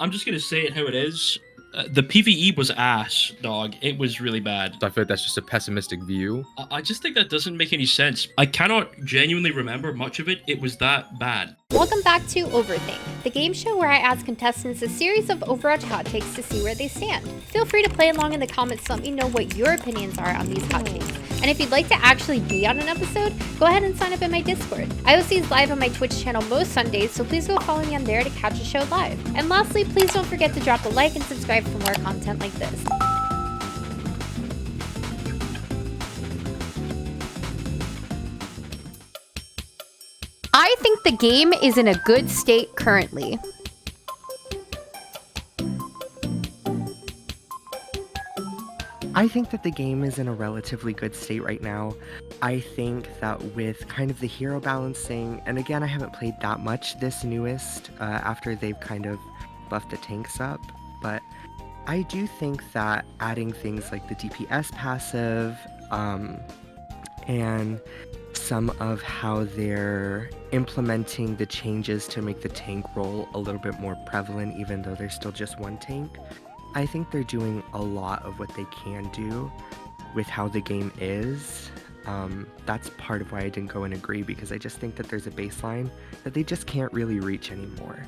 I'm just gonna say it how it is. The PVE was ass, dog. It was really bad. So I feel like that's just a pessimistic view. I just think that doesn't make any sense. I cannot genuinely remember much of it. It was that bad. Welcome back to Overthink, the game show where I ask contestants a series of Overwatch hot takes to see where they stand. Feel free to play along in the comments to let me know what your opinions are on these hot takes. And if you'd like to actually be on an episode, go ahead and sign up in my Discord. I host these live on my Twitch channel most Sundays, so please go follow me on there to catch a show live. And lastly, please don't forget to drop a like and subscribe for more content like this. I think the game is in a good state currently. I think that the game is in a relatively good state right now. I think that with kind of the hero balancing, and again, I haven't played that much this newest after they've kind of buffed the tanks up, but I do think that adding things like the DPS passive and some of how they're implementing the changes to make the tank role a little bit more prevalent, even though there's still just one tank, I think they're doing a lot of what they can do with how the game is. That's part of why I didn't go and agree, because I just think that there's a baseline that they just can't really reach anymore.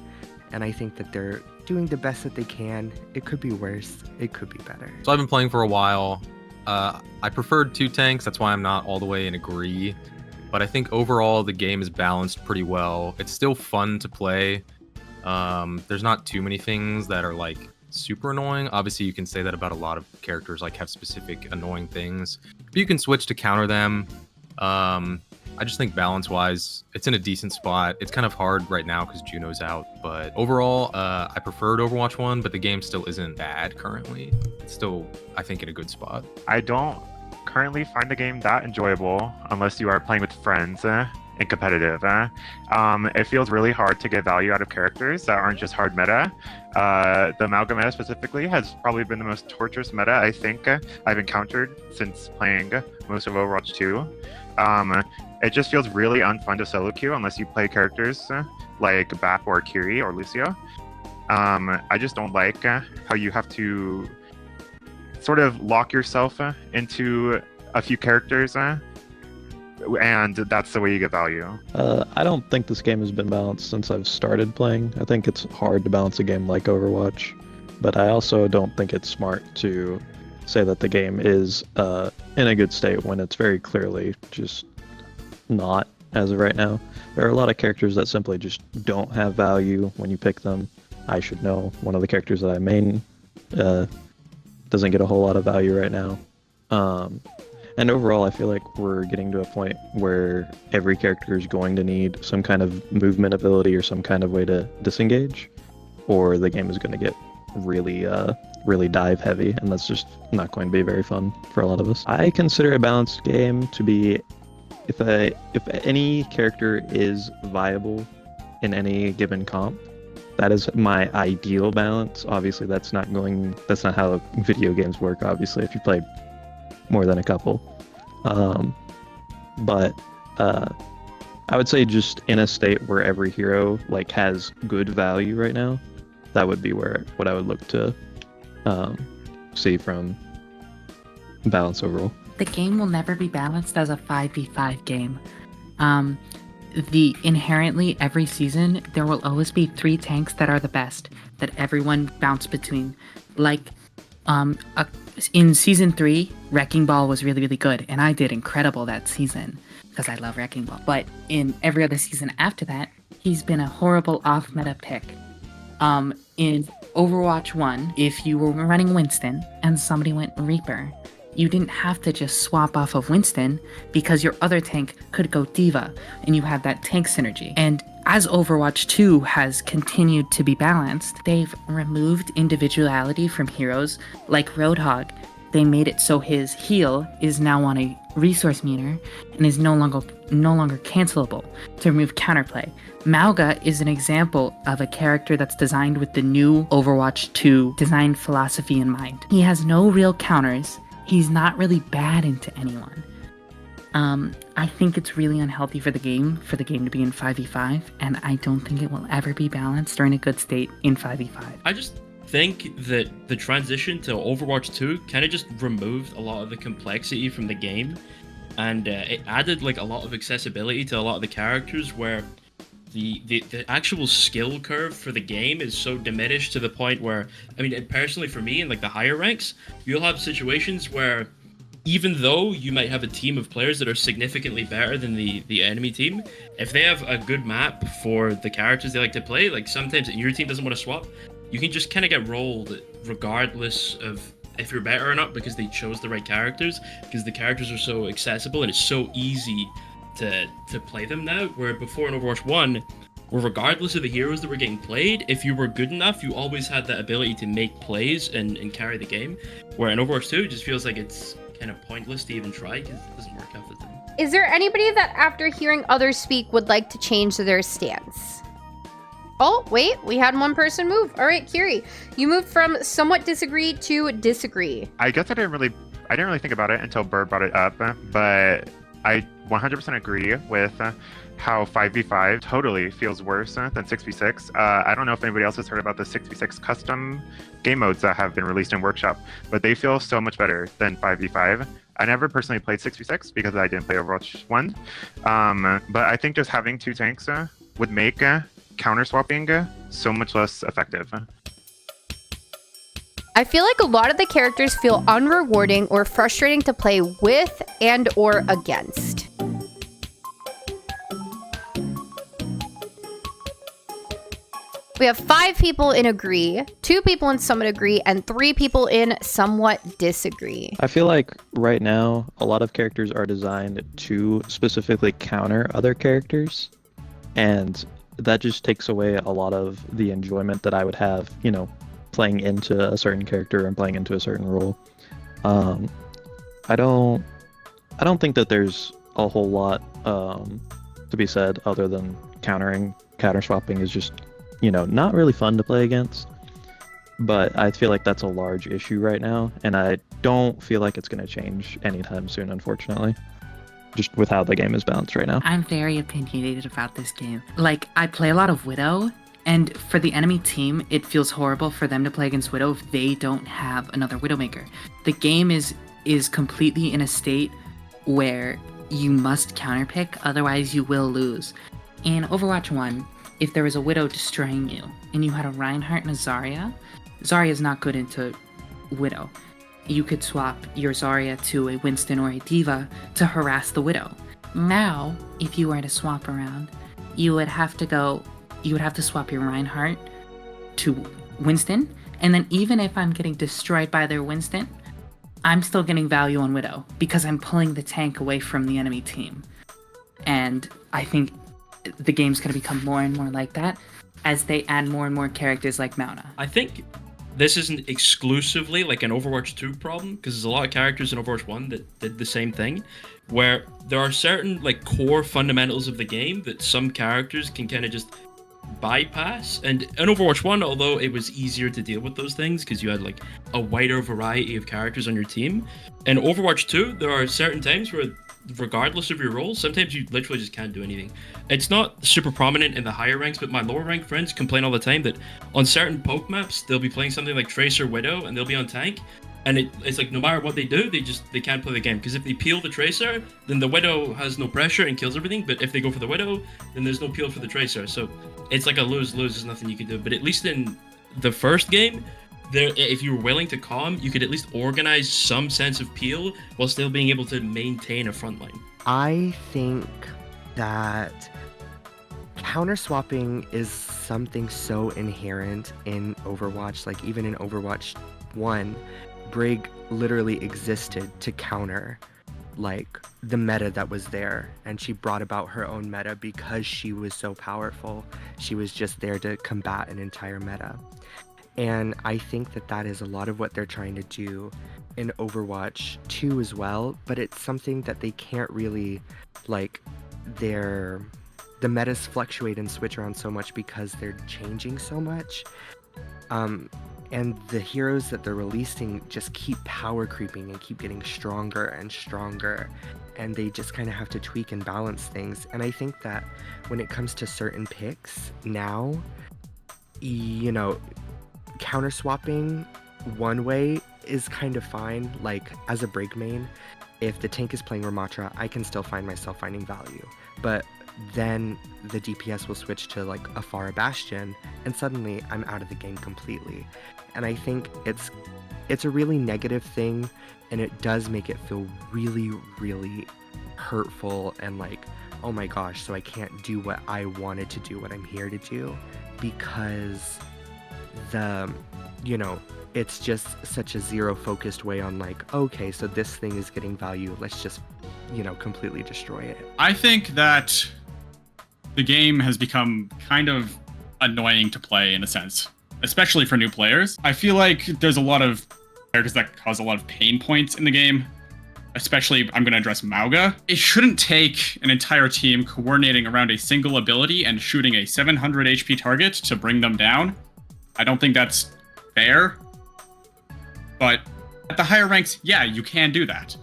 And I think that they're doing the best that they can. It could be worse. It could be better. So I've been playing for a while. I preferred 2 tanks. That's why I'm not all the way in agree. But I think overall the game is balanced pretty well. It's still fun to play. There's not too many things that are like super annoying. Obviously, you can say that about a lot of characters, like have specific annoying things, but you can switch to counter them. I just think balance-wise, it's in a decent spot. It's kind of hard right now because Juno's out, but overall, I preferred Overwatch 1, but the game still isn't bad currently. It's still, I think, in a good spot. I don't currently find the game that enjoyable unless you are playing with friends and competitive. It feels really hard to get value out of characters that aren't just hard meta. The Amalgam meta specifically has probably been the most torturous meta I think I've encountered since playing most of Overwatch 2. It just feels really unfun to solo queue unless you play characters like Bap or Kiri or Lucio. I just don't like how you have to sort of lock yourself into a few characters and that's the way you get value. I don't think this game has been balanced since I've started playing. I think it's hard to balance a game like Overwatch, but I also don't think it's smart to say that the game is in a good state when it's very clearly just not as of right now. There are a lot of characters that simply just don't have value when you pick them. I should know. One of the characters that I main doesn't get a whole lot of value right now. And overall, I feel like we're getting to a point where every character is going to need some kind of movement ability or some kind of way to disengage, or the game is going to get really dive heavy, and that's just not going to be very fun for a lot of us. I consider a balanced game to be if any character is viable in any given comp. That is my ideal balance. Obviously, that's not how video games work. Obviously, if you play more than a couple, but I would say just in a state where every hero like has good value right now, that would be what I would look to see from balance overall. The game will never be balanced as a 5v5 game. Inherently every season there will always be 3 tanks that are the best that everyone bounce between. Like in season 3, Wrecking Ball was really good, and I did incredible that season because I love Wrecking Ball. But in every other season after that, he's been a horrible off-meta pick. In Overwatch 1, if you were running Winston and somebody went Reaper, you didn't have to just swap off of Winston because your other tank could go Diva, and you have that tank synergy. And as Overwatch 2 has continued to be balanced, they've removed individuality from heroes like Roadhog. They made it so his heal is now on a resource meter and is no longer cancelable to remove counterplay. Mauga is an example of a character that's designed with the new Overwatch 2 design philosophy in mind. He has no real counters. He's not really bad into anyone. I think it's really unhealthy for the game to be in 5v5, and I don't think it will ever be balanced or in a good state in 5v5. I just think that the transition to Overwatch 2 kind of just removed a lot of the complexity from the game, and it added like a lot of accessibility to a lot of the characters, where the actual skill curve for the game is so diminished to the point where, I mean, personally for me in like the higher ranks, you'll have situations where even though you might have a team of players that are significantly better than the enemy team, if they have a good map for the characters they like to play, like sometimes your team doesn't want to swap, you can just kind of get rolled regardless of if you're better or not, because they chose the right characters, because the characters are so accessible and it's so easy to play them now, where before in Overwatch 1, where regardless of the heroes that were getting played, if you were good enough, you always had that ability to make plays and carry the game, where in Overwatch 2, it just feels like it's kind of pointless to even try because it doesn't work half the time. Is there anybody that after hearing others speak would like to change their stance? Oh, wait, we had one person move. All right, Kiri, you moved from somewhat disagree to disagree. I guess I didn't really think about it until Bird brought it up, but I 100% agree with how 5v5 totally feels worse than 6v6. I don't know if anybody else has heard about the 6v6 custom game modes that have been released in Workshop, but they feel so much better than 5v5. I never personally played 6v6 because I didn't play Overwatch 1, but I think just having two tanks would make counter swapping so much less effective. I feel like a lot of the characters feel unrewarding or frustrating to play with and or against. We have 5 people in agree, 2 people in somewhat agree, and 3 people in somewhat disagree. I feel like right now a lot of characters are designed to specifically counter other characters, and that just takes away a lot of the enjoyment that I would have, you know, playing into a certain character and playing into a certain role. I don't think that there's a whole lot to be said other than counter swapping is just, you know, not really fun to play against. But I feel like that's a large issue right now, and I don't feel like it's going to change anytime soon, unfortunately. Just with how the game is balanced right now. I'm very opinionated about this game. Like, I play a lot of Widow, and for the enemy team, it feels horrible for them to play against Widow if they don't have another Widowmaker. The game is completely in a state where you must counterpick, otherwise you will lose. In Overwatch 1, if there was a Widow destroying you, and you had a Reinhardt and a Zarya, Zarya's not good into Widow. You could swap your Zarya to a Winston or a Diva to harass the Widow. Now, if you were to swap around, you would have to swap your Reinhardt to Winston, and then even if I'm getting destroyed by their Winston, I'm still getting value on Widow because I'm pulling the tank away from the enemy team. And I think the game's going to become more and more like that as they add more and more characters like Mauna. I think this isn't exclusively like an Overwatch 2 problem, because there's a lot of characters in Overwatch 1 that did the same thing, where there are certain like core fundamentals of the game that some characters can kind of just bypass. And in Overwatch 1, although it was easier to deal with those things because you had like a wider variety of characters on your team, in Overwatch 2 there are certain times where regardless of your role, sometimes you literally just can't do anything. It's not super prominent in the higher ranks, but my lower rank friends complain all the time that on certain poke maps they'll be playing something like Tracer Widow and they'll be on tank, and it's like no matter what they do, they can't play the game, because if they peel the Tracer, then the Widow has no pressure and kills everything, but if they go for the Widow, then there's no peel for the Tracer. So it's like a lose-lose, there's nothing you can do. But at least in the first game, there, if you were willing to calm, you could at least organize some sense of peel while still being able to maintain a front line. I think that counter swapping is something so inherent in Overwatch. Like even in Overwatch 1, Brig literally existed to counter like the meta that was there, and she brought about her own meta because she was so powerful. She was just there to combat an entire meta. And I think that that is a lot of what they're trying to do in Overwatch 2 as well, but it's something that they can't really, like, the metas fluctuate and switch around so much because they're changing so much. And the heroes that they're releasing just keep power creeping and keep getting stronger and stronger. And they just kind of have to tweak and balance things. And I think that when it comes to certain picks now, you know, counter swapping one way is kind of fine. Like as a break main, if the tank is playing Ramatra, I can still find myself finding value. But then the DPS will switch to like a Pharah Bastion, and suddenly I'm out of the game completely. And I think it's a really negative thing, and it does make it feel really, really hurtful and like, oh my gosh, so I can't do what I wanted to do, what I'm here to do, because it's just such a zero focused way on like, okay, so this thing is getting value, let's just, completely destroy it. I think that the game has become kind of annoying to play in a sense, especially for new players. I feel like there's a lot of characters that cause a lot of pain points in the game, especially I'm going to address Mauga. It shouldn't take an entire team coordinating around a single ability and shooting a 700 HP target to bring them down. I don't think that's fair. But at the higher ranks, yeah, you can do that.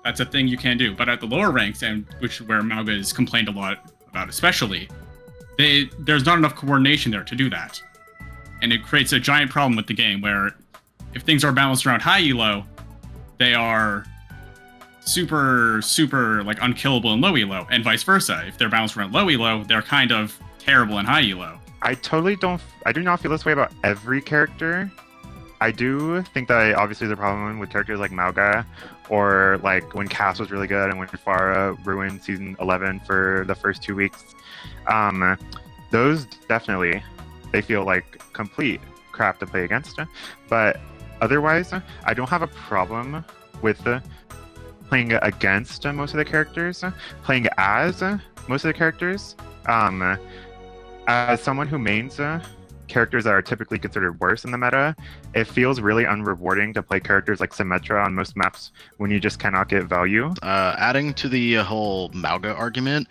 That's a thing you can do. But at the lower ranks, and where Mauga is complained a lot about especially, there's not enough coordination there to do that. And it creates a giant problem with the game where if things are balanced around high elo, they are super, super like unkillable in low elo, and vice versa. If they're balanced around low elo, they're kind of terrible in high elo. I do not feel this way about every character. I do think that obviously the problem with characters like Mauga, or like when Cass was really good and when Pharah ruined season 11 for the first 2 weeks, those definitely, they feel like complete crap to play against. But otherwise, I don't have a problem with playing against most of the characters, playing as most of the characters. As someone who mains characters that are typically considered worse in the meta, it feels really unrewarding to play characters like Symmetra on most maps when you just cannot get value. Adding to the whole Mauga argument,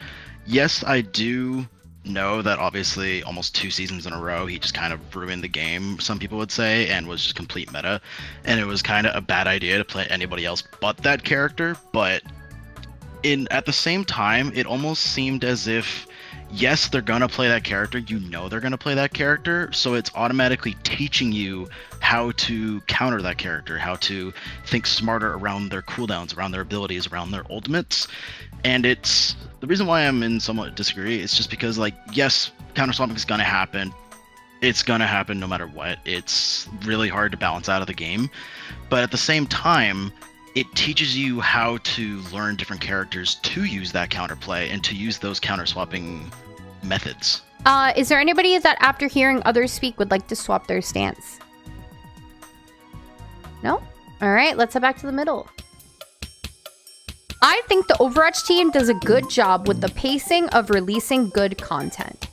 yes, I do know that obviously almost 2 seasons in a row he just kind of ruined the game, some people would say, and was just complete meta, and it was kind of a bad idea to play anybody else but that character. But at the same time, it almost seemed as if, yes, they're gonna play that character, they're gonna play that character, so it's automatically teaching you how to counter that character, how to think smarter around their cooldowns, around their abilities, around their ultimates. And it's the reason why I'm in somewhat disagree. It's just because, like, yes, counter swapping is gonna happen. It's gonna happen no matter what. It's really hard to balance out of the game, but at the same time, it teaches you how to learn different characters to use that counterplay and to use those counter swapping methods. Is there anybody that after hearing others speak would like to swap their stance? No? All right, let's head back to the middle. I think the Overwatch team does a good job with the pacing of releasing good content.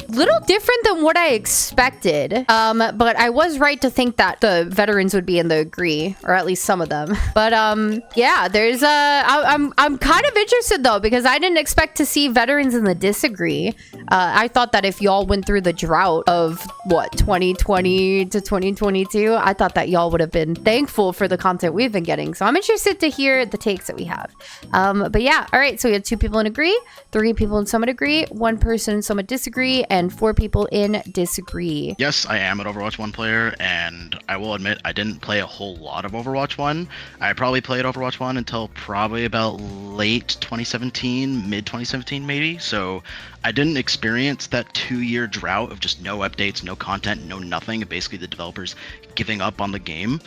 Little different than what I expected, but I was right to think that the veterans would be in the agree, or at least some of them. But yeah, there's I'm kind of interested though, because I didn't expect to see veterans in the disagree. I thought that if y'all went through the drought of what 2020 to 2022, I thought that y'all would have been thankful for the content we've been getting. So I'm interested to hear the takes that we have. But yeah, all right. So we had 2 people in agree, 3 people in somewhat agree, 1 person in somewhat disagree, and 4 people in disagree. Yes, I am an Overwatch 1 player, and I will admit I didn't play a whole lot of Overwatch 1. I probably played Overwatch 1 until probably about late 2017, mid 2017 maybe. So I didn't experience that 2-year drought of just no updates, no content, no nothing, basically the developers giving up on the game.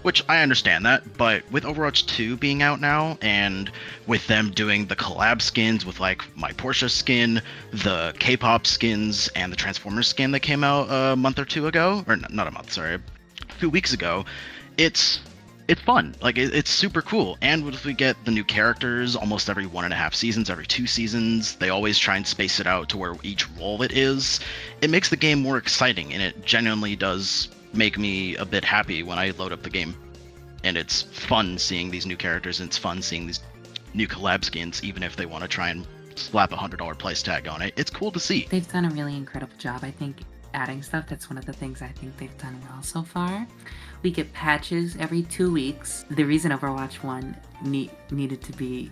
Which I understand that, but with Overwatch 2 being out now, and with them doing the collab skins with like my Porsche skin, the K-pop skins, and the Transformers skin that came out a month or 2 ago, or not a month, sorry, a few weeks ago, it's fun. Like it's super cool. And if we get the new characters almost every 1.5 seasons, every 2 seasons, they always try and space it out to where each role it is. It makes the game more exciting, and it genuinely does make me a bit happy when I load up the game. And it's fun seeing these new characters, and it's fun seeing these new collab skins, even if they want to try and slap $100 price tag on it. It's cool to see. They've done a really incredible job, I think, adding stuff. That's one of the things I think they've done well so far. We get patches every 2 weeks. The reason Overwatch 1 needed to be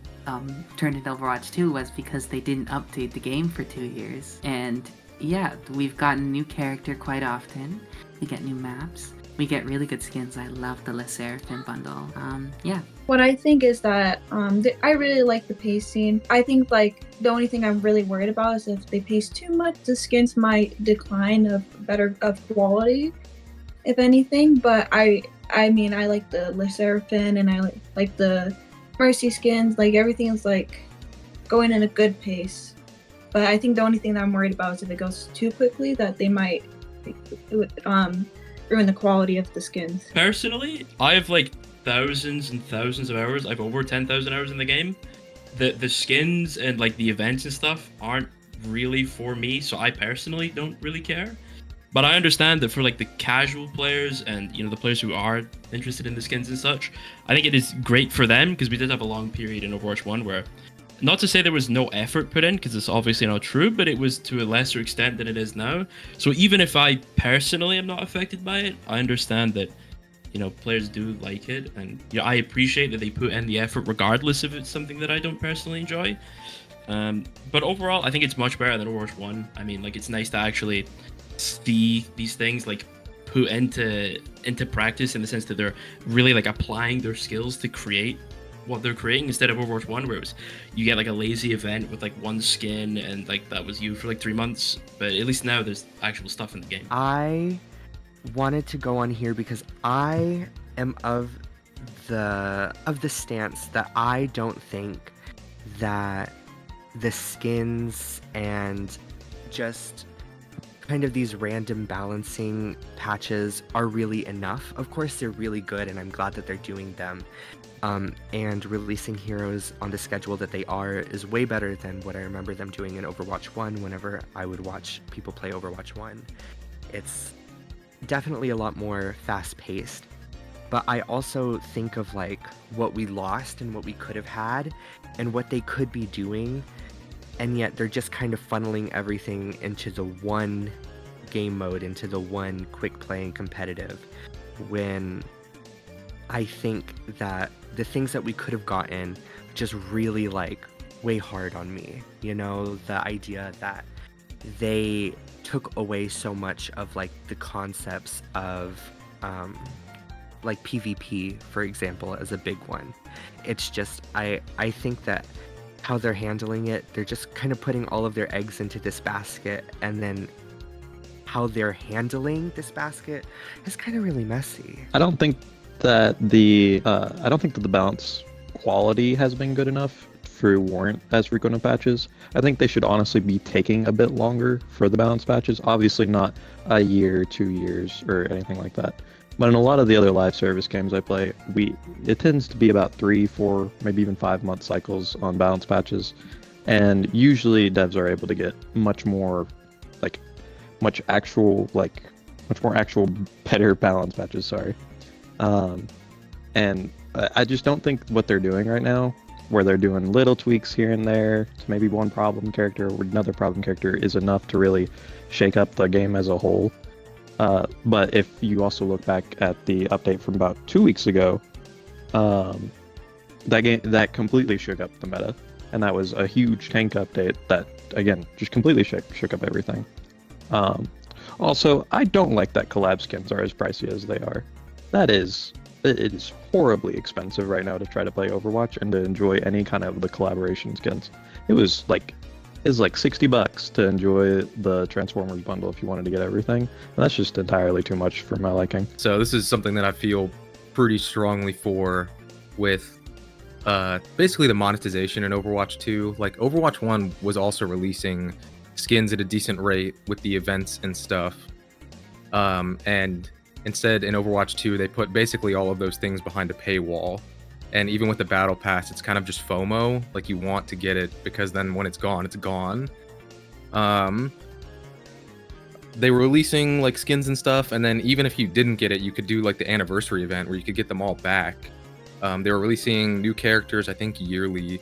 turned into Overwatch 2 was because they didn't update the game for 2 years. And yeah, we've gotten a new character quite often. We get new maps. We get really good skins. I love the Le Seraphim bundle. Yeah. What I think is that I really like the pacing. I think like the only thing I'm really worried about is if they pace too much, the skins might decline of quality, if anything. But I mean I like the Le Seraphim and I like the Mercy skins. Like everything is like going in a good pace. But I think the only thing that I'm worried about is if it goes too quickly, that they might ruin the quality of the skins. Personally, I have like thousands and thousands of hours. I've over 10,000 hours in the game. The skins and like the events and stuff aren't really for me, so I personally don't really care. But I understand that for like the casual players and the players who are interested in the skins and such, I think it is great for them, because we did have a long period in Overwatch 1 where, not to say there was no effort put in, because it's obviously not true, but it was to a lesser extent than it is now. So even if I personally am not affected by it, I understand that players do like it, and I appreciate that they put in the effort regardless if it's something that I don't personally enjoy. But overall, I think it's much better than Overwatch 1. I mean, like, it's nice to actually see these things like put into practice, in the sense that they're really like applying their skills to create what they're creating, instead of Overwatch 1 where it was you get like a lazy event with like one skin and like that was you for like 3 months. But at least now there's actual stuff in the game. I wanted to go on here because I am of the stance that I don't think that the skins and just kind of these random balancing patches are really enough. Of course, they're really good, and I'm glad that they're doing them. And releasing heroes on the schedule that they are is way better than what I remember them doing in Overwatch 1 whenever I would watch people play Overwatch 1. It's definitely a lot more fast-paced. But I also think of like what we lost and what we could have had and what they could be doing, and yet they're just kind of funneling everything into the one game mode, into the one quick play and competitive, when I think that the things that we could have gotten just really like weigh hard on me. The idea that they took away so much of like the concepts of like PvP, for example, as a big one. It's just I think that how they're handling it, they're just kind of putting all of their eggs into this basket, and then how they're handling this basket is kind of really messy. I don't think that the balance quality has been good enough to warrant as frequent of patches. I think they should honestly be taking a bit longer for the balance patches. Obviously not a year, 2 years, or anything like that. But in a lot of the other live service games I play, it tends to be about 3, 4, maybe even 5 month cycles on balance patches. And usually devs are able to get much more actual better balance patches, sorry. And I just don't think what they're doing right now, where they're doing little tweaks here and there to maybe one problem character or another problem character, is enough to really shake up the game as a whole. But if you also look back at the update from about 2 weeks ago, that completely shook up the meta, and that was a huge tank update that, again, just completely shook up everything. Also, I don't like that collab skins are as pricey as they are. It is horribly expensive right now to try to play Overwatch and to enjoy any kind of the collaboration skins. It was like $60 to enjoy the Transformers bundle if you wanted to get everything. And that's just entirely too much for my liking. So this is something that I feel pretty strongly for with basically the monetization in Overwatch 2. Like, Overwatch 1 was also releasing skins at a decent rate with the events and stuff. And instead, in Overwatch 2, they put basically all of those things behind a paywall. And even with the battle pass, it's kind of just FOMO. Like, you want to get it because then when it's gone, it's gone. They were releasing like skins and stuff, and then even if you didn't get it, you could do like the anniversary event where you could get them all back. They were releasing new characters, I think, yearly.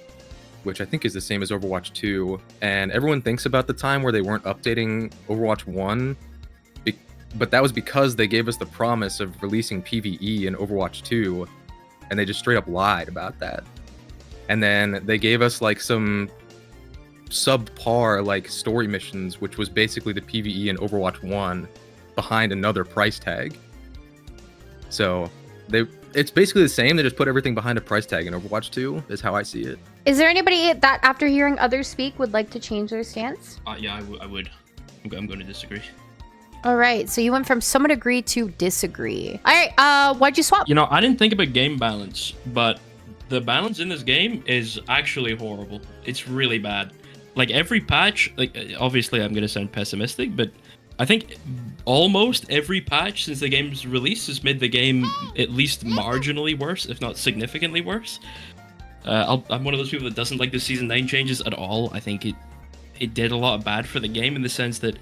which I think is the same as Overwatch 2. And everyone thinks about the time where they weren't updating Overwatch 1, but that was because they gave us the promise of releasing PvE in Overwatch 2, and they just straight up lied about that. And then they gave us like some subpar like story missions, which was basically the PvE in Overwatch 1 behind another price tag. So it's basically the same. They just put everything behind a price tag in Overwatch 2, is how I see it. Is there anybody that, after hearing others speak, would like to change their stance? Yeah, I would. I'm going to disagree. All right, so you went from somewhat agree to disagree. All right, why'd you swap? You know, I didn't think about game balance, but the balance in this game is actually horrible. It's really bad. Like every patch, like obviously I'm going to sound pessimistic, but I think almost every patch since the game's release has made the game at least marginally worse, if not significantly worse. I'm one of those people that doesn't like the Season 9 changes at all. I think it did a lot of bad for the game in the sense that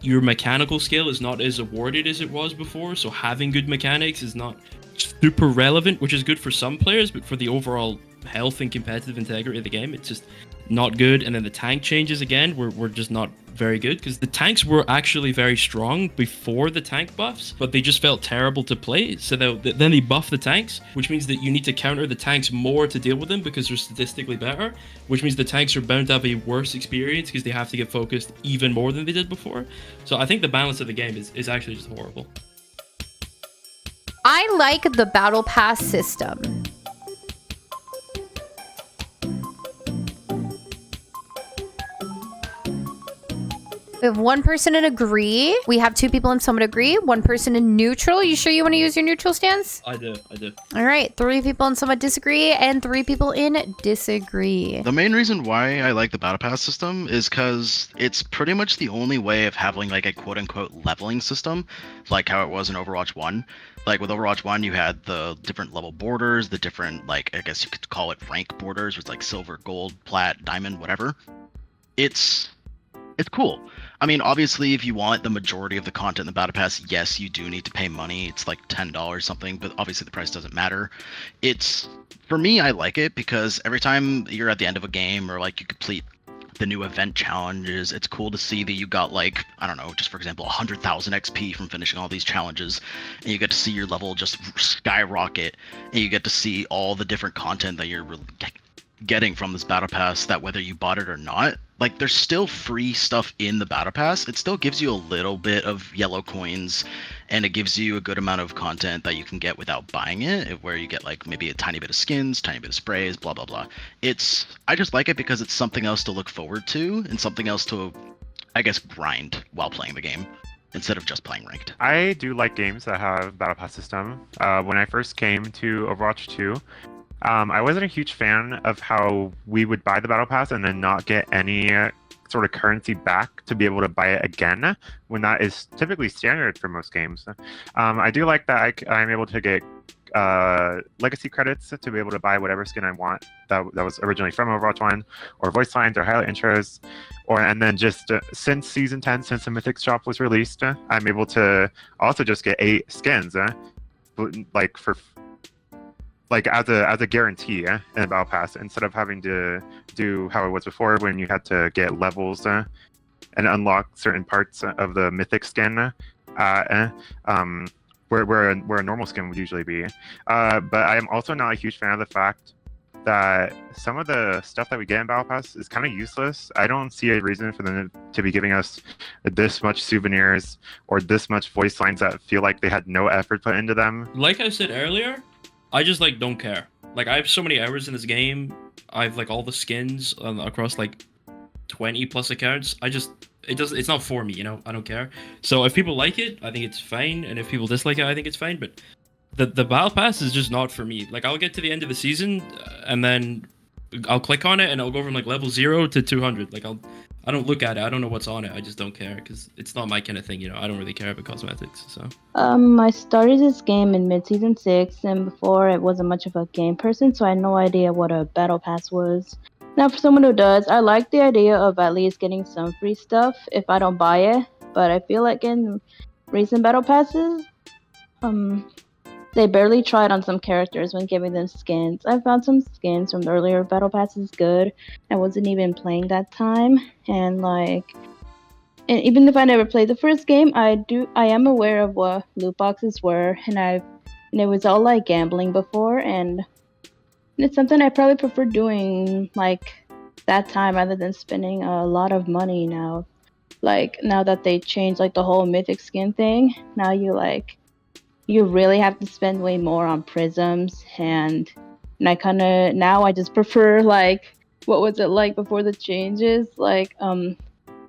your mechanical skill is not as awarded as it was before, so having good mechanics is not super relevant, which is good for some players, but for the overall health and competitive integrity of the game, it's just not good. And then the tank changes again were just not very good, because the tanks were actually very strong before the tank buffs, but they just felt terrible to play. So then they buff the tanks, which means that you need to counter the tanks more to deal with them because they're statistically better, which means the tanks are bound to have a worse experience because they have to get focused even more than they did before. So I think the balance of the game is actually just horrible. I like the battle pass system. We have one person in agree. We have two people in somewhat agree. One person in neutral. You sure you want to use your neutral stance? I do. All right. 3 people in somewhat disagree and 3 people in disagree. The main reason why I like the battle pass system is because it's pretty much the only way of having like a quote-unquote leveling system, like how it was in Overwatch 1. Like with Overwatch 1, you had the different level borders, the different, like, I guess you could call it rank borders, with like silver, gold, plat, diamond, whatever. It's cool. I mean, obviously, if you want the majority of the content in the battle pass, yes, you do need to pay money. It's like $10 something, but obviously the price doesn't matter. For me, I like it because every time you're at the end of a game or like you complete the new event challenges, it's cool to see that you got like, I don't know, just for example, 100,000 XP from finishing all these challenges, and you get to see your level just skyrocket, and you get to see all the different content that you're getting from this battle pass, that whether you bought it or not, like there's still free stuff in the battle pass. It still gives you a little bit of yellow coins, and it gives you a good amount of content that you can get without buying it, where you get like maybe a tiny bit of skins, tiny bit of sprays, blah blah blah. I just like it because it's something else to look forward to and something else to, I guess, grind while playing the game instead of just playing ranked. I do like games that have battle pass system. When I first came to Overwatch 2, I wasn't a huge fan of how we would buy the battle pass and then not get any sort of currency back to be able to buy it again, when that is typically standard for most games. I do like that I'm able to get legacy credits to be able to buy whatever skin I want that was originally from Overwatch 1, or voice lines or highlight intros, and then just since Season 10, since the Mythic shop was released, I'm able to also just get 8 skins, like as a guarantee in the battle pass, instead of having to do how it was before, when you had to get levels and unlock certain parts of the mythic skin, where a normal skin would usually be. But I am also not a huge fan of the fact that some of the stuff that we get in battle pass is kind of useless. I don't see a reason for them to be giving us this much souvenirs or this much voice lines that feel like they had no effort put into them. Like I said earlier, I just like don't care. Like I have so many hours in this game. I have like all the skins across like 20 plus accounts. It's not for me, you know. I don't care. So if people like it, I think it's fine, and if people dislike it, I think it's fine. But the battle pass is just not for me. Like I'll get to the end of the season, and then I'll click on it, and I'll go from like level 0 to 200. Like I don't look at it. I don't know what's on it. I just don't care because it's not my kind of thing, you know. I don't really care about cosmetics. So I started this game in mid-season 6, and before it wasn't much of a game person, so I had no idea what a battle pass was. Now, for someone who does, I like the idea of at least getting some free stuff if I don't buy it, but I feel like in recent battle passes, They barely tried on some characters when giving them skins. I found some skins from the earlier battle passes good. I wasn't even playing that time, and even if I never played the first game, I am aware of what loot boxes were, and it was all like gambling before, and it's something I probably prefer doing like that time rather than spending a lot of money now. Like now that they changed like the whole mythic skin thing, now you really have to spend way more on prisms, and I just prefer like what was it like before the changes, like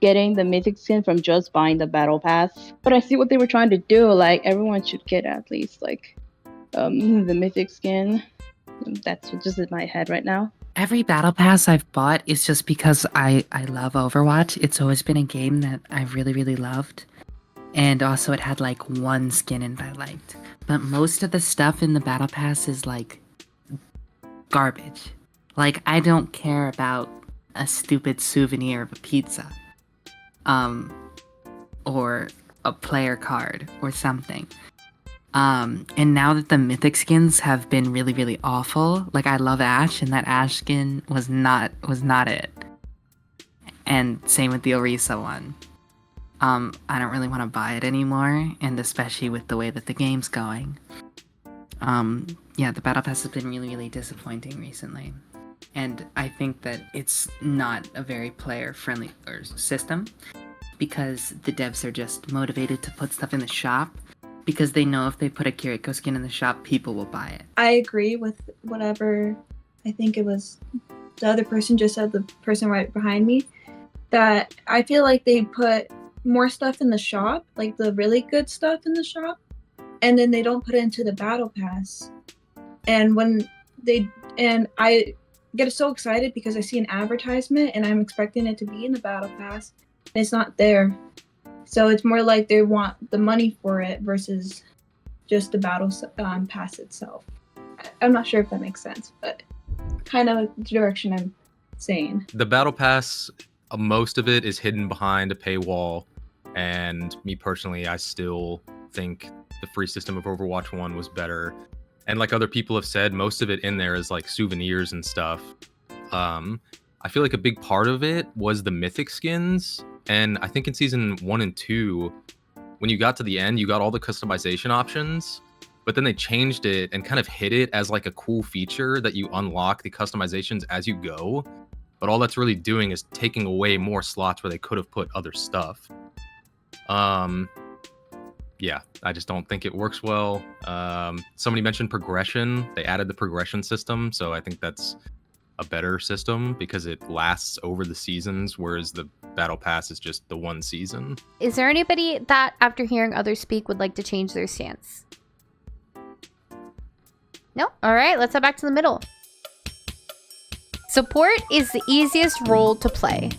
getting the mythic skin from just buying the battle pass. But I see what they were trying to do, like everyone should get at least like the mythic skin. That's just in my head right now. Every battle pass I've bought is just because I love Overwatch. It's always been a game that I really, really loved. And also it had like one skin in that I liked. But most of the stuff in the battle pass is like garbage. Like I don't care about a stupid souvenir of a pizza. Or a player card or something. And now that the mythic skins have been really, really awful, like I love Ashe, and that Ashe skin was not it. And same with the Orisa one. I don't really want to buy it anymore, and especially with the way that the game's going. Yeah, the battle pass has been really, really disappointing recently. And I think that it's not a very player-friendly system, because the devs are just motivated to put stuff in the shop, because they know if they put a Kiriko skin in the shop, people will buy it. I agree with whatever, I think it was the other person just said, the person right behind me, that I feel like they put more stuff in the shop, like the really good stuff in the shop, and then they don't put it into the battle pass. And I get so excited because I see an advertisement and I'm expecting it to be in the battle pass, and it's not there. So it's more like they want the money for it versus just the battle pass itself. I'm not sure if that makes sense, but kind of the direction I'm saying. The battle pass, most of it is hidden behind a paywall, and me personally, I still think the free system of Overwatch 1 was better. And like other people have said, most of it in there is like souvenirs and stuff. I feel like a big part of it was the mythic skins. And I think in season 1 and 2, when you got to the end, you got all the customization options, but then they changed it and kind of hid it as like a cool feature that you unlock the customizations as you go. But all that's really doing is taking away more slots where they could have put other stuff. Yeah, I just don't think it works well. Somebody mentioned progression. They added the progression system, so I think that's a better system because it lasts over the seasons, whereas the battle pass is just the one season. Is there anybody that, after hearing others speak, would like to change their stance? No? All right, let's head back to the middle. Support is the easiest role to play.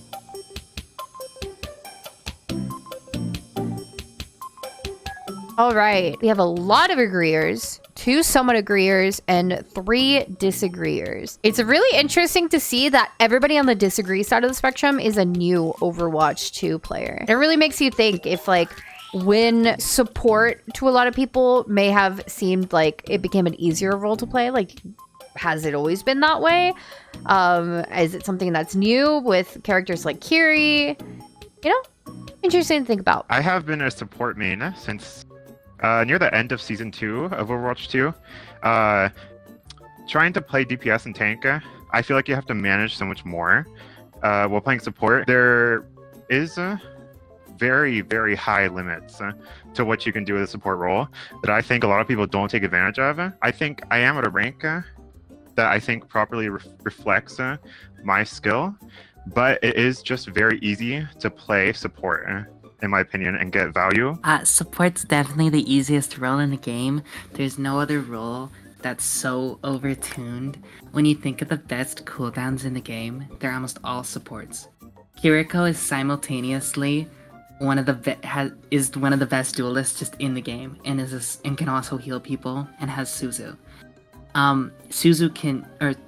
All right, we have a lot of agreeers, 2 somewhat agreeers, and 3 disagreeers. It's really interesting to see that everybody on the disagree side of the spectrum is a new Overwatch 2 player. It really makes you think if like when support to a lot of people may have seemed like it became an easier role to play, like has it always been that way? Is it something that's new with characters like Kiri? You know, interesting to think about. I have been a support main since near the end of season 2 of Overwatch 2. Trying to play DPS and tank, I feel like you have to manage so much more while playing support. There is very, very high limits to what you can do with a support role that I think a lot of people don't take advantage of. I think I am at a rank that I think properly reflects my skill, but it is just very easy to play support, in my opinion, and get value. Support's definitely the easiest role in the game. There's no other role that's so overtuned. When you think of the best cooldowns in the game, they're almost all supports. Kiriko is simultaneously one of the best duelists just in the game, and and can also heal people, and has Suzu.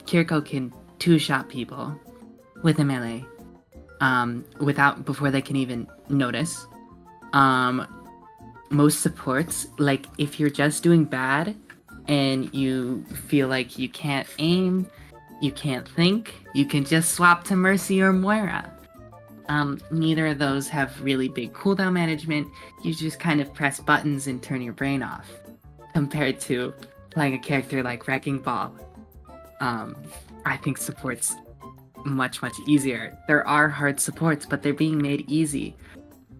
Kiriko can 2-shot people with a melee. Before they can even notice. Most supports, like if you're just doing bad, and you feel like you can't aim, you can't think, you can just swap to Mercy or Moira. Neither of those have really big cooldown management. You just kind of press buttons and turn your brain off, compared to playing a character like Wrecking Ball. I think support's much easier. There are hard supports, but they're being made easy.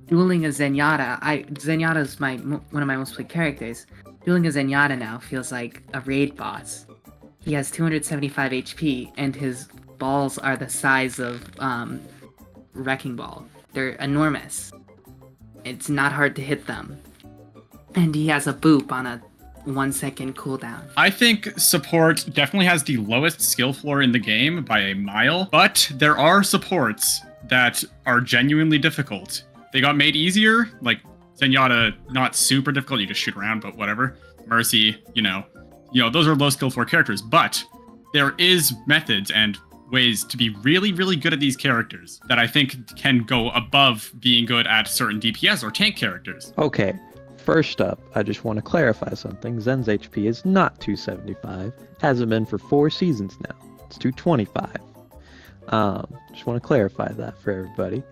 Dueling a Zenyatta, Zenyatta's one of my most played characters. Dueling a Zenyatta now feels like a raid boss. He has 275 HP, and his balls are the size of Wrecking Ball. They're enormous. It's not hard to hit them. And he has a boop on a 1 second cooldown. I think support definitely has the lowest skill floor in the game by a mile, but there are supports that are genuinely difficult. They got made easier, like Zenyatta, not super difficult, you just shoot around, but whatever. Mercy, you know, those are low skill floor characters, but there is methods and ways to be really good at these characters that I think can go above being good at certain DPS or tank characters. Okay, first up, I just want to clarify something. Zen's HP is not 275. Hasn't been for 4 seasons now. It's 225. Just want to clarify that for everybody.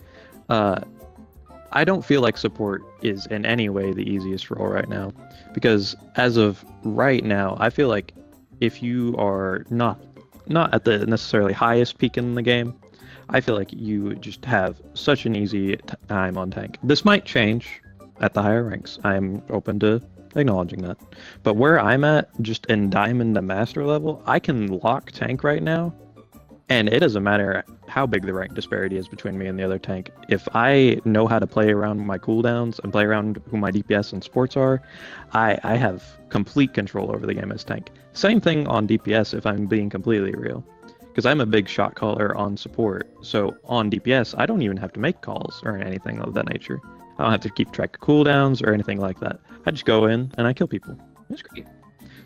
I don't feel like support is in any way the easiest role right now, because as of right now, I feel like if you are not at the necessarily highest peak in the game, I feel like you just have such an easy time on tank. This might change at the higher ranks. I'm open to acknowledging that. But where I'm at, just in Diamond to Master level, I can lock tank right now, and it doesn't matter how big the rank disparity is between me and the other tank. If I know how to play around my cooldowns and play around who my DPS and supports are, I have complete control over the game as tank. Same thing on DPS if I'm being completely real, because I'm a big shot caller on support. So on DPS, I don't even have to make calls or anything of that nature. I don't have to keep track of cooldowns or anything like that. I just go in and I kill people. It's great.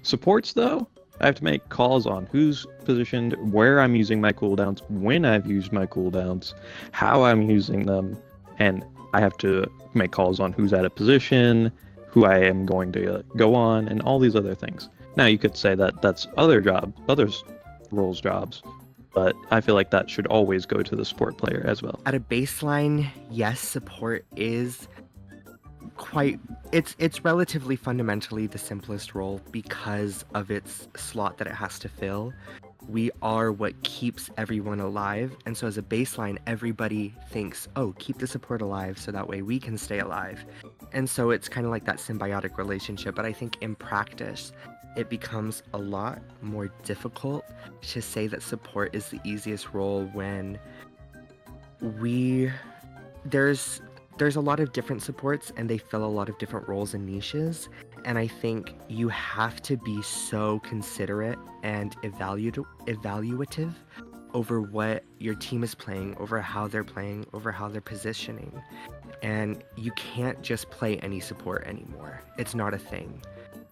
Supports though, I have to make calls on who's positioned, where I'm using my cooldowns, when I've used my cooldowns, how I'm using them, and I have to make calls on who's at a position, who I am going to go on, and all these other things. Now you could say that that's others' roles' jobs, but I feel like that should always go to the support player as well. At a baseline, yes, support is it's relatively fundamentally the simplest role because of its slot that it has to fill. We are what keeps everyone alive, and so as a baseline, everybody thinks, oh, keep the support alive so that way we can stay alive. And so it's kind of like that symbiotic relationship, but I think in practice it becomes a lot more difficult to say that support is the easiest role when there's a lot of different supports and they fill a lot of different roles and niches, and I think you have to be so considerate and evaluative over what your team is playing, over how they're playing, over how they're positioning. And you can't just play any support anymore. It's not a thing.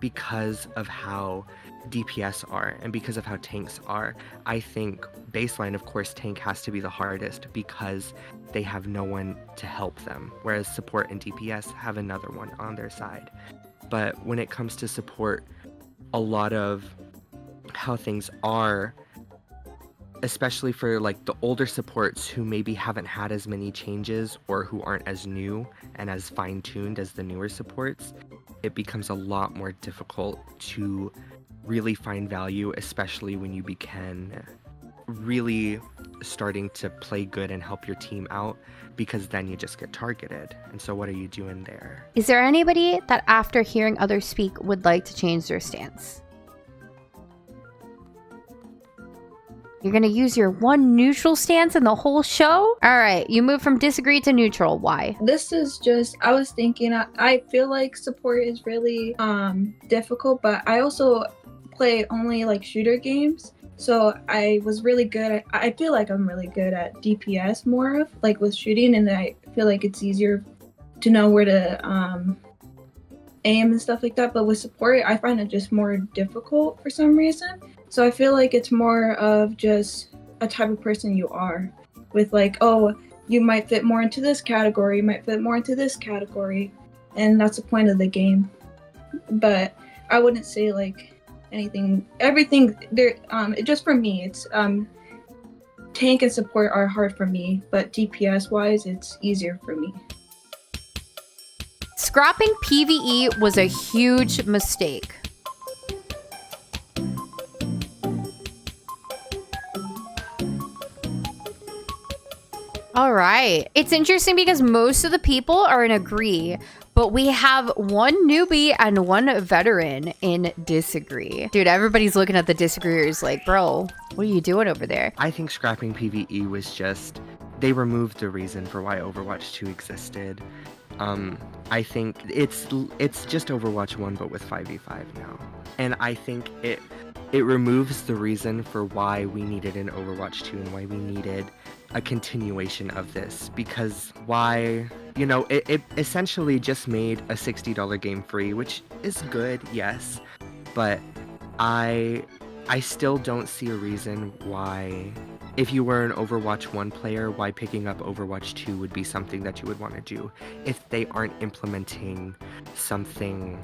Because of how DPS are and because of how tanks are, I think baseline, of course, tank has to be the hardest because they have no one to help them, whereas support and DPS have another one on their side. But when it comes to support, a lot of how things are, especially for like the older supports who maybe haven't had as many changes or who aren't as new and as fine-tuned as the newer supports, it becomes a lot more difficult to really find value, especially when you begin really starting to play good and help your team out, because then you just get targeted. And so what are you doing there? Is there anybody that after hearing others speak would like to change their stance? You're gonna use your one neutral stance in the whole show? All right, you move from disagree to neutral. Why? This is just, I was thinking, I feel like support is really difficult, but I also play only like shooter games. So I was really good at, I feel like I'm really good at DPS more of, like with shooting, and I feel like it's easier to know where to aim and stuff like that. But with support, I find it just more difficult for some reason. So I feel like it's more of just a type of person you are, with like, oh, you might fit more into this category, you might fit more into this category, and that's the point of the game. But I wouldn't say like anything, everything there. Just for me, it's tank and support are hard for me, but DPS wise, it's easier for me. Scrapping PvE was a huge mistake. All right. It's interesting because most of the people are in agree, but we have one newbie and one veteran in disagree. Dude, everybody's looking at the disagreeers like, bro, what are you doing over there? I think scrapping PvE was just, they removed the reason for why Overwatch 2 existed. I think it's just Overwatch 1 but with 5v5 now. And I think it removes the reason for why we needed an Overwatch 2 and why we needed a continuation of this, because why, you know, it essentially just made a $60 game free, which is good, yes, but I still don't see a reason why, if you were an Overwatch 1 player, why picking up Overwatch 2 would be something that you would want to do if they aren't implementing something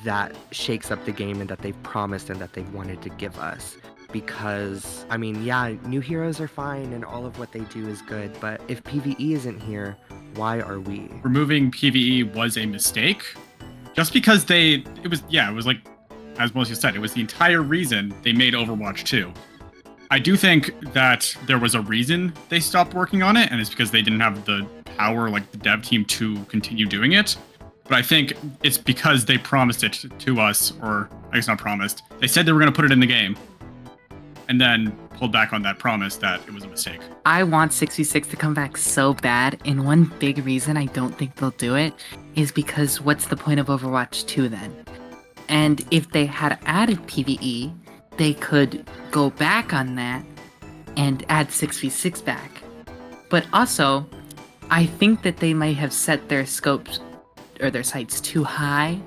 that shakes up the game and that they've promised and that they've wanted to give us. Because, I mean, yeah, new heroes are fine and all of what they do is good, but if PvE isn't here, why are we? Removing PvE was a mistake. Just because it was like, as most of you said, it was the entire reason they made Overwatch 2. I do think that there was a reason they stopped working on it, and it's because they didn't have the power, like the dev team, to continue doing it. But I think it's because they promised it to us, or I guess not promised. They said they were going to put it in the game, and then pulled back on that promise that it was a mistake. I want 66 to come back so bad, and one big reason I don't think they'll do it is because what's the point of Overwatch 2 then? And if they had added PvE, they could go back on that and add 6v6 back. But also, I think that they might have set their scopes or their sights too high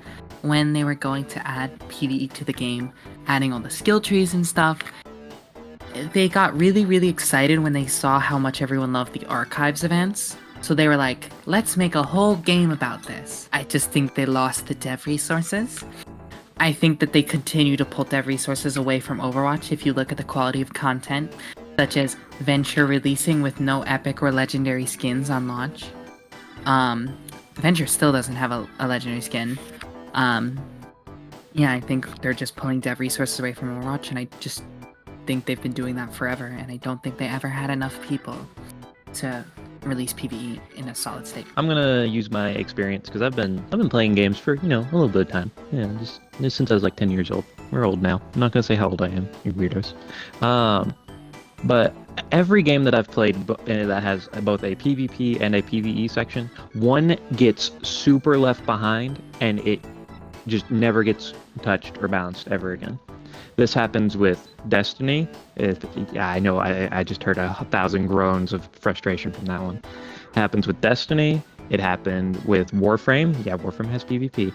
when they were going to add PvE to the game, adding all the skill trees and stuff. They got really, really excited when they saw how much everyone loved the Archives events. So they were like, let's make a whole game about this. I just think they lost the dev resources. I think that they continue to pull dev resources away from Overwatch if you look at the quality of content, such as Venture releasing with no epic or legendary skins on launch. Venture still doesn't have a legendary skin. Yeah, I think they're just pulling dev resources away from Overwatch, and I just think they've been doing that forever, and I don't think they ever had enough people to release PvE in a solid state. I'm gonna use my experience because I've been playing games for, you know, a little bit of time. Yeah, just since I was like 10 years old. We're old now. I'm not gonna say how old I am, you weirdos. But every game that I've played that has both a PvP and a PvE section, one gets super left behind and it just never gets touched or balanced ever again. This happens with Destiny. I know I just heard 1,000 groans of frustration from that one. It happens with Destiny. It happened with Warframe. Yeah, Warframe has PvP.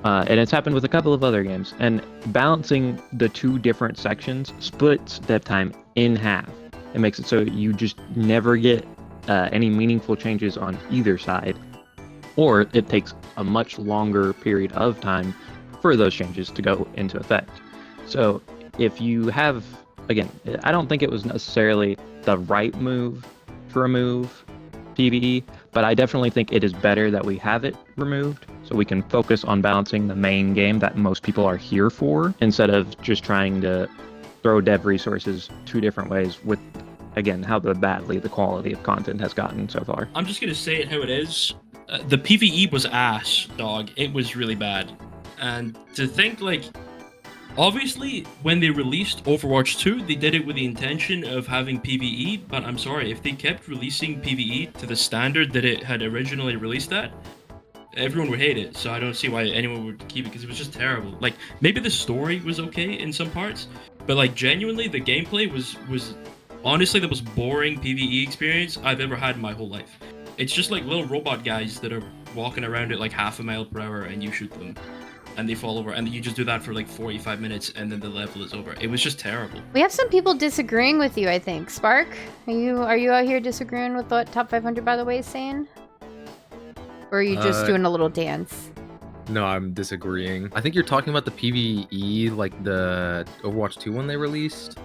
And it's happened with a couple of other games. And balancing the two different sections splits dev time in half. It makes it so you just never get any meaningful changes on either side. Or it takes a much longer period of time for those changes to go into effect. So if you have, again, I don't think it was necessarily the right move to remove PvE, but I definitely think it is better that we have it removed so we can focus on balancing the main game that most people are here for, instead of just trying to throw dev resources two different ways with, again, how badly the quality of content has gotten so far. I'm just going to say it how it is. The PvE was ass, dog. It was really bad. And to think, like, obviously, when they released Overwatch 2, they did it with the intention of having PvE, but I'm sorry, if they kept releasing PvE to the standard that it had originally released at, everyone would hate it, so I don't see why anyone would keep it, because it was just terrible. Like, maybe the story was okay in some parts, but, like, genuinely, the gameplay was honestly the most boring PvE experience I've ever had in my whole life. It's just like little robot guys that are walking around at, like, 0.5 miles per hour, and you shoot them. And they fall over, and you just do that for like 45 minutes, and then the level is over. It was just terrible. We have some people disagreeing with you, I think. Spark, are you out here disagreeing with what Top 500, by the way, is saying? Or are you just doing a little dance? No, I'm disagreeing. I think you're talking about the PvE, like the Overwatch 2 one they released,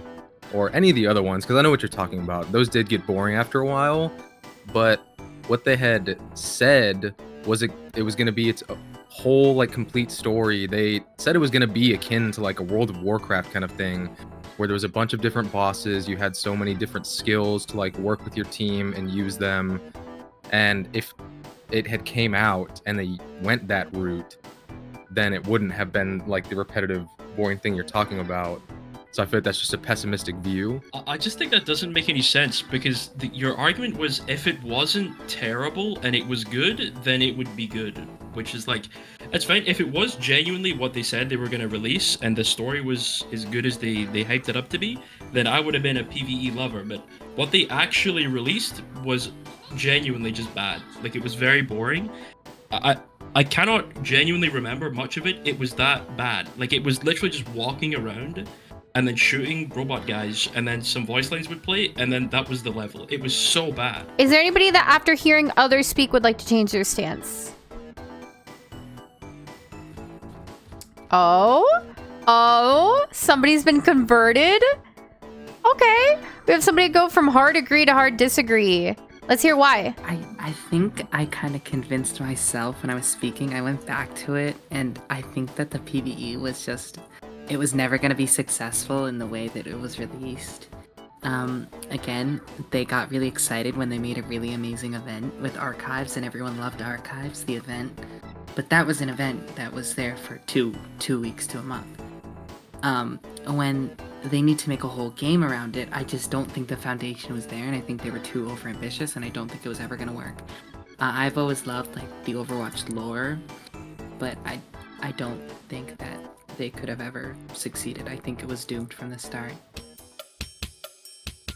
or any of the other ones, because I know what you're talking about. Those did get boring after a while, but what they had said was it was going to be its whole like complete story. They said it was going to be akin to like a World of Warcraft kind of thing, where there was a bunch of different bosses. You had so many different skills to like work with your team and use them. And if it had came out and they went that route, then it wouldn't have been like the repetitive, boring thing you're talking about. So I feel like that's just a pessimistic view. I just think that doesn't make any sense because your argument was if it wasn't terrible and it was good, then it would be good. Which is like, it's fine. If it was genuinely what they said they were going to release and the story was as good as they hyped it up to be, then I would have been a PvE lover. But what they actually released was genuinely just bad. Like, it was very boring. I cannot genuinely remember much of it. It was that bad. Like, it was literally just walking around and then shooting robot guys, and then some voice lines would play, and then that was the level. It was so bad. Is there anybody that after hearing others speak would like to change their stance? Oh, somebody's been converted? Okay, we have somebody go from hard agree to hard disagree. Let's hear why. I think I kind of convinced myself when I was speaking. I went back to it, and I think that the PvE was just... It was never going to be successful in the way that it was released. Again, they got really excited when they made a really amazing event with Archives, and everyone loved Archives, the event. But that was an event that was there for two weeks to a month. When they need to make a whole game around it, I just don't think the foundation was there, and I think they were too overambitious, and I don't think it was ever going to work. I've always loved like the Overwatch lore, but I don't think that they could have ever succeeded. I think it was doomed from the start.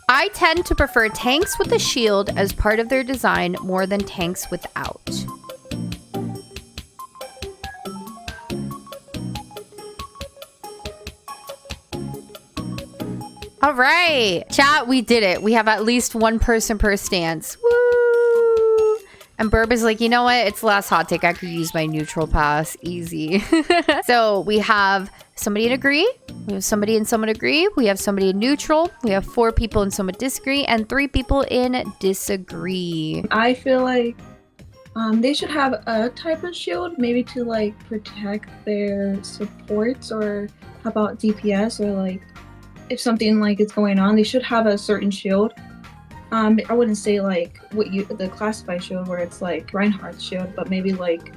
I tend to prefer tanks with a shield as part of their design more than tanks without. All right, chat, we did it. We have at least one person per stance. Woo! And Burb is like, you know what? It's the last hot take. I could use my neutral pass. Easy. So we have somebody in agree. We have somebody and someone agree. We have somebody in neutral. We have 4 people and someone disagree. And 3 people in disagree. I feel like they should have a type of shield, maybe to like protect their supports, or how about DPS, or like if something like is going on, they should have a certain shield. I wouldn't say like the classified shield where it's like Reinhardt's shield, but maybe like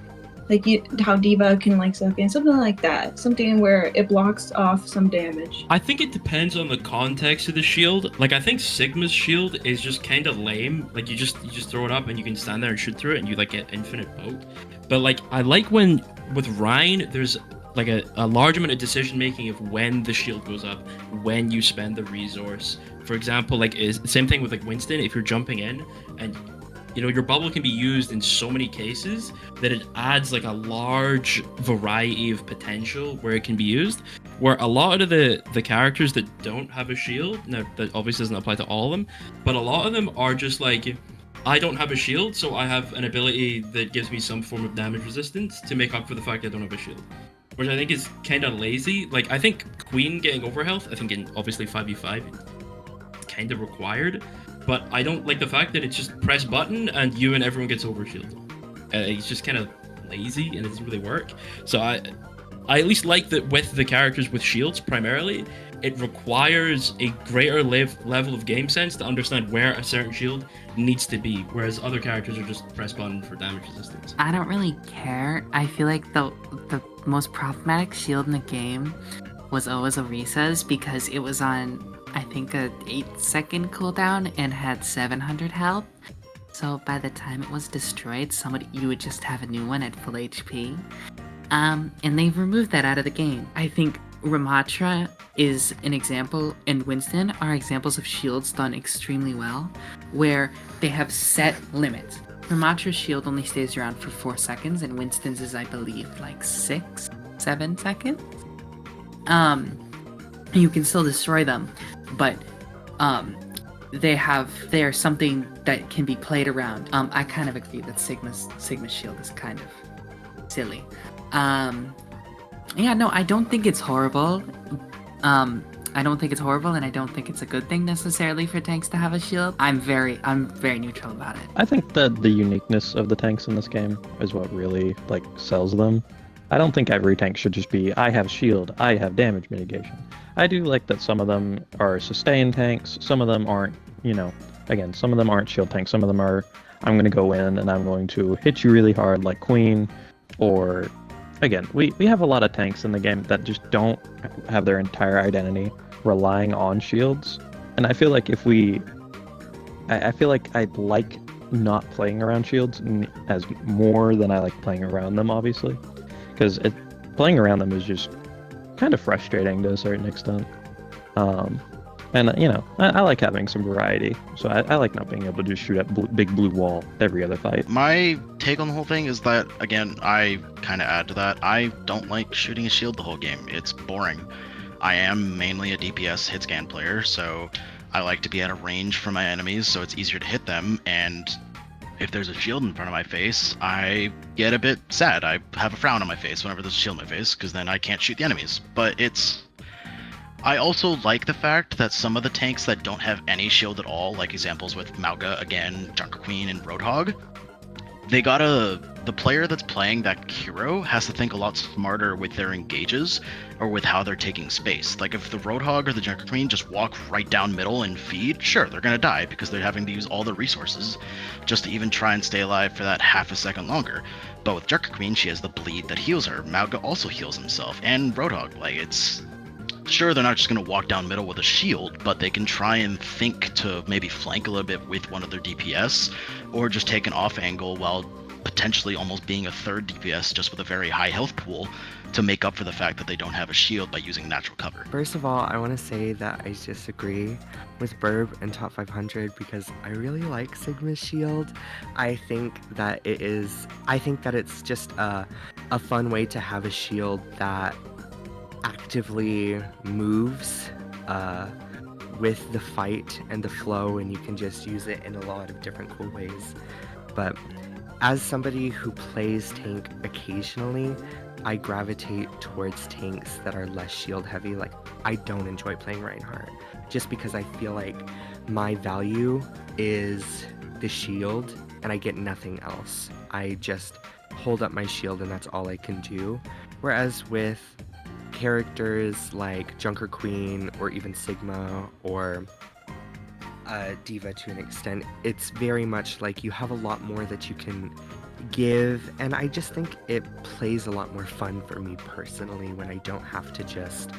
how D.Va can like suck in, something like that. Something where it blocks off some damage. I think it depends on the context of the shield. Like, I think Sigma's shield is just kind of lame. Like, you just throw it up and you can stand there and shoot through it and you like get infinite poke. But like, I like when with Rein there's like a large amount of decision making of when the shield goes up, when you spend the resource. For example, like same thing with like Winston. If you're jumping in and you know your bubble can be used in so many cases that it adds like a large variety of potential where it can be used. Where a lot of the characters that don't have a shield, now that obviously doesn't apply to all of them, but a lot of them are just like, I don't have a shield, so I have an ability that gives me some form of damage resistance to make up for the fact I don't have a shield. Which I think is kind of lazy. Like, I think Queen getting overhealth, I think in obviously 5v5, it's kind of required. But I don't like the fact that it's just press button and you and everyone gets overshield. It's just kind of lazy and it doesn't really work. So I at least like that with the characters with shields primarily, it requires a greater level of game sense to understand where a certain shield needs to be, whereas other characters are just press button for damage resistance. I don't really care. I feel like the most problematic shield in the game was always Orisa's, because it was on, I think, a 8-second cooldown and had 700 health. So by the time it was destroyed, you would just have a new one at full HP. And they've removed that out of the game. I think Ramatra is an example, and Winston are examples of shields done extremely well, where they have set limits. Ramatra's shield only stays around for 4 seconds, and Winston's is, I believe, like 6-7 seconds. You can still destroy them, but they're something that can be played around. I kind of agree that Sigma's shield is kind of silly. Yeah, no, I don't think it's horrible. I don't think it's horrible, and I don't think it's a good thing necessarily for tanks to have a shield. I'm very neutral about it. I think that the uniqueness of the tanks in this game is what really like sells them. I don't think every tank should just be, I have shield, I have damage mitigation. I do like that some of them are sustain tanks, some of them aren't, again, some of them aren't shield tanks, some of them are, I'm going to go in and I'm going to hit you really hard like Queen, or, again, we have a lot of tanks in the game that just don't have their entire identity relying on shields. And I feel like I feel like I like not playing around shields as more than I like playing around them, obviously. Because playing around them is just kind of frustrating to a certain extent. And, I like having some variety. So I like not being able to just shoot at big blue wall every other fight. My take on the whole thing is that, again, I kind of add to that. I don't like shooting a shield the whole game. It's boring. I am mainly a DPS hit scan player, so I like to be at a range from my enemies so it's easier to hit them, and if there's a shield in front of my face, I get a bit sad. I have a frown on my face whenever there's a shield in my face, because then I can't shoot the enemies. But I also like the fact that some of the tanks that don't have any shield at all, like examples with Mauga, again, Junker Queen, and Roadhog, the player that's playing that hero has to think a lot smarter with their engages or with how they're taking space. Like if the Roadhog or the Junker Queen just walk right down middle and feed, sure, they're gonna die because they're having to use all their resources just to even try and stay alive for that half a second longer. But with Junker Queen, she has the bleed that heals her. Mauga also heals himself, and Roadhog. Like, it's sure, they're not just going to walk down middle with a shield, but they can try and think to maybe flank a little bit with one of their DPS, or just take an off angle while potentially almost being a third DPS just with a very high health pool to make up for the fact that they don't have a shield by using natural cover. First of all, I want to say that I disagree with Burb and Top 500 because I really like Sigma's shield. I think that it's just a fun way to have a shield that actively moves with the fight and the flow, and you can just use it in a lot of different cool ways. But as somebody who plays tank occasionally, I gravitate towards tanks that are less shield heavy. Like, I don't enjoy playing Reinhardt just because I feel like my value is the shield and I get nothing else. I just hold up my shield and that's all I can do. Whereas with characters like Junker Queen or even Sigma or Diva to an extent, it's very much like you have a lot more that you can give, and I just think it plays a lot more fun for me personally when I don't have to just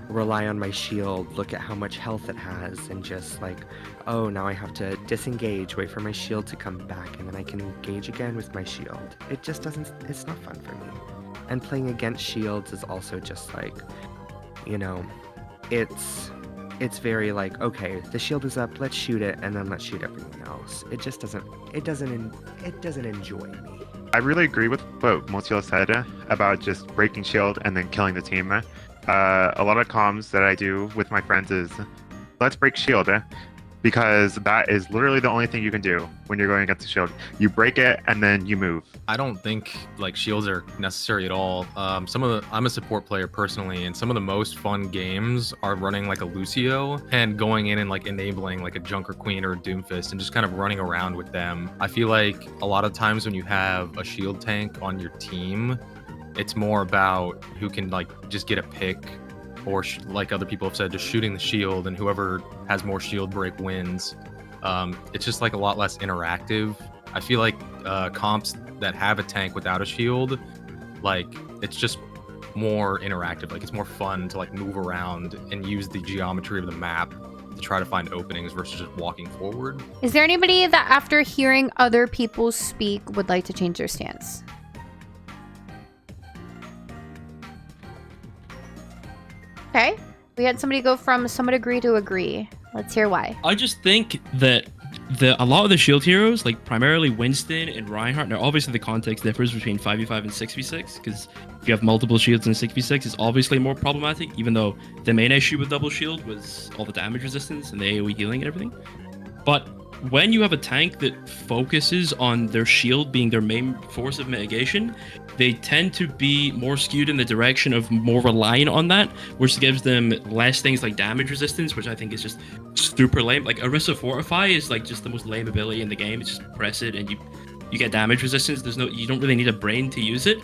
rely on my shield, look at how much health it has, and just like, oh, now I have to disengage, wait for my shield to come back, and then I can engage again with my shield. It's not fun for me. And playing against shields is also just like, it's very like, okay, the shield is up, let's shoot it, and then let's shoot everyone else. It doesn't enjoy me. I really agree with what most people said about just breaking shield and then killing the team. A lot of comms that I do with my friends is, let's break shield, because that is literally the only thing you can do when you're going against the shield. You break it and then you move. I don't think like shields are necessary at all. I'm a support player personally, and some of the most fun games are running like a Lucio and going in and like enabling like a Junker Queen or a Doomfist and just kind of running around with them. I feel like a lot of times when you have a shield tank on your team, it's more about who can like just get a pick, or like other people have said, just shooting the shield, and whoever has more shield break wins. It's just like a lot less interactive. I feel like comps that have a tank without a shield, like it's just more interactive. Like it's more fun to like move around and use the geometry of the map to try to find openings versus just walking forward. Is there anybody that after hearing other people speak would like to change their stance? Okay, we had somebody go from somewhat agree to agree. Let's hear why. I just think that a lot of the shield heroes, like primarily Winston and Reinhardt, now obviously the context differs between 5v5 and 6v6, because if you have multiple shields in 6v6, it's obviously more problematic, even though the main issue with double shield was all the damage resistance and the AoE healing and everything. But when you have a tank that focuses on their shield being their main force of mitigation, they tend to be more skewed in the direction of more reliant on that, which gives them less things like damage resistance, which I think is just super lame. Like Orisa Fortify is like just the most lame ability in the game. It's just press it and you get damage resistance. You don't really need a brain to use it.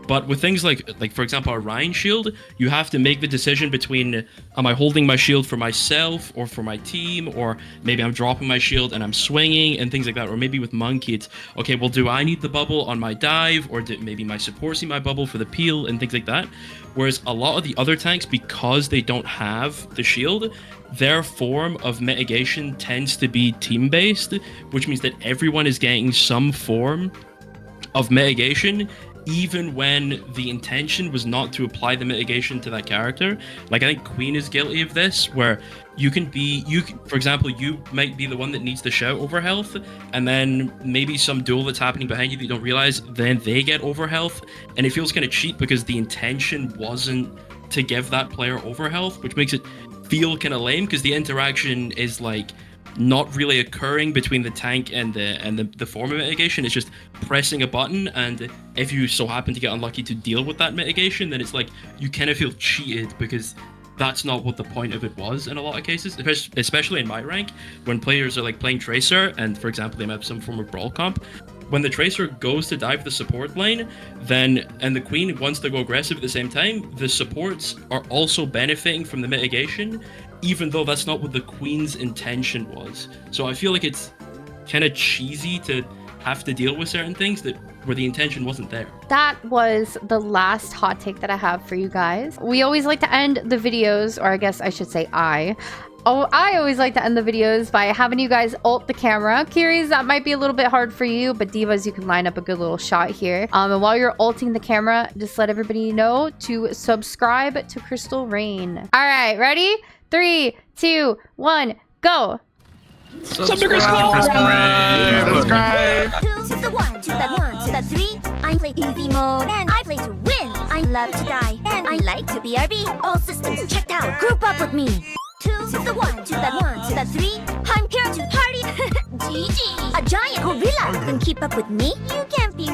But with things like for example, Orion Shield, you have to make the decision between, am I holding my shield for myself or for my team, or maybe I'm dropping my shield and I'm swinging and things like that. Or maybe with Monkey, it's, okay, well, do I need the bubble on my dive, or do maybe my supports need my bubble for the peel and things like that. Whereas a lot of the other tanks, because they don't have the shield, their form of mitigation tends to be team-based, which means that everyone is getting some form of mitigation, even when the intention was not to apply the mitigation to that character. Like, I think Queen is guilty of this, where for example, you might be the one that needs to shout over health, and then maybe some duel that's happening behind you that you don't realize, then they get over health, and it feels kind of cheap because the intention wasn't to give that player over health, which makes it feel kind of lame because the interaction is like not really occurring between the tank and the form of mitigation. It's just pressing a button, and if you so happen to get unlucky to deal with that mitigation, then it's like you kind of feel cheated because that's not what the point of it was in a lot of cases, especially in my rank, when players are like playing Tracer and, for example, they might have some form of brawl comp. When the Tracer goes to dive the support lane, and the Queen wants to go aggressive at the same time, the supports are also benefiting from the mitigation, even though that's not what the Queen's intention was. So I feel like it's kind of cheesy to have to deal with certain things where the intention wasn't there. That was the last hot take that I have for you guys. We always like to end the videos, or I guess I should say I always like to end the videos by having you guys ult the camera. Kiris, that might be a little bit hard for you, but Divas, you can line up a good little shot here. And while you're ulting the camera, just let everybody know to subscribe to Crystal Rain. All right, ready? 3, 2, 1, go. Subscribe. Subscribe. 2 to the 1 to the 1 to the 3. I play easy mode and I play to win. I love to die and I like to BRB. All systems checked out. Group up with me. 2 to the 1 to the 1 to the 3. I'm here to party. GG. A giant gorilla can keep up with me. You can't be